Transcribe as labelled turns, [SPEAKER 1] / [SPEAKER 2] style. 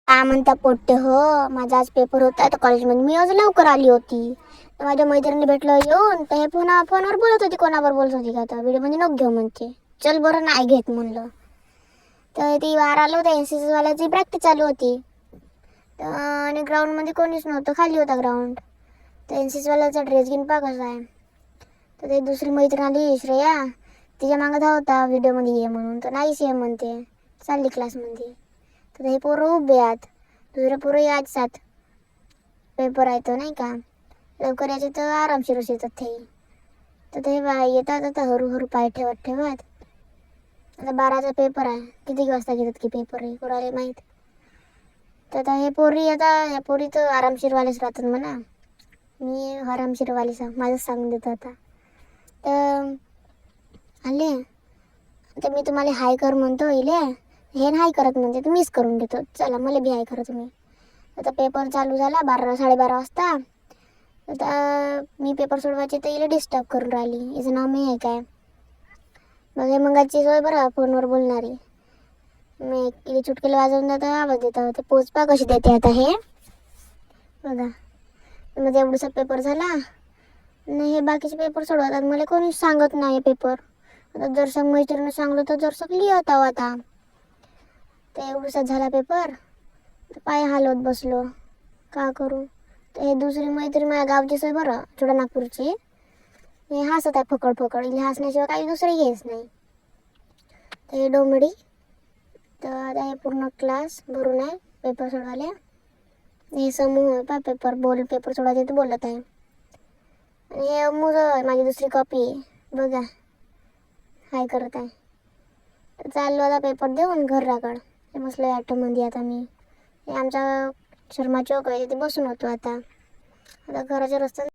[SPEAKER 1] काय म्हणता पोट्टे हो, माझा आज पेपर होता तर कॉलेजमध्ये मी आज लवकर आली होती. तर माझ्या मैत्रिणी भेटलं येऊन, तर हे फोनवर बोलत होती, कोणावर बोलत होती का आता व्हिडिओमध्ये नको घेऊ म्हणते. चल बरं नाही घेत म्हणलं. तर ती बाहेर आलो होतं, NCC वाल्याची प्रॅक्टिस चालू होती. तर आणि ग्राउंडमध्ये कोणीच नव्हतं, खाली होता ग्राउंड. तर NCC वाल्याचा ड्रेस घेऊन पहा कसा आहे. तर ते दुसरी मैत्रीण आली श्रेया, तिच्या मागं धावता व्हिडिओमध्ये ये म्हणून, तर नाहीच ये म्हणते, चालली क्लासमध्ये. तर हे पोरं उभे आहेत, दुसरे पोरं यायच्यात. पेपर आहे तो नाही का, लवकर यायचे तर आरामशीरच येतात ते. तर ते येतात आता हळूहळू पाय ठेवत ठेवत. आता 12चा पेपर आहे, किती वाजता घेतात की पेपर आहे कोणाला माहीत. तर आता हे पोरी आता या पोरी तर आरामशीरवालेच राहतात म्हणा. मी आरामशीरवाले माझंच सांगून देतो आता. तर आले तर मी तुम्हाला हाय कर म्हणतो इले, हे नाही करत म्हणते, तर मीच करून देतो. चला मला बी हाय करा तुम्ही. आता पेपर चालू झाला 12-12:30 वाजता. आता मी पेपर सोडवायचे तर इले डिस्टर्ब करून राहिली. हिचं नाव मी आहे काय, मग हे मंगाची सोय बरं फोनवर बोलणारी. मी इले चुटकेला वाजवून जातं, आवाज देतं. ते पोचपा कशी देते आता हे बघा. माझा एवढासा पेपर झाला नाही, हे बाकीचे पेपर सोडवतात, मला कोणीच सांगत नाही पेपर. आता जर मैत्रिणी सांगलं तर जर लिहत आहो आता. ते एवढासा झाला पेपर, पाय हलवत बसलो, का करू. तर हे दुसरी मैत्रीण माझ्या गावचीच आहे बरं, थोडा नागपूरची. हे हसत आहे फकड फकड, इले हसण्याशिवाय काही दुसरं हेच नाही. तर हे डोंबडी. तर आता हे पूर्ण क्लास भरून आहे पेपर सोडवायला. हे समूह आहे पा पेपर सोडवायचे तर बोलत आहे. आणि हे मुलं माझी दुसरी कॉपी बघा, हाय करत आहे. तर चाललो आता पेपर देऊन घराकडं. हे बसलो ॲटोमध्ये आता मी. हे आमचा शर्मा चौक आहे तिथे बसून होतो आता घराच्या रस्त्यात.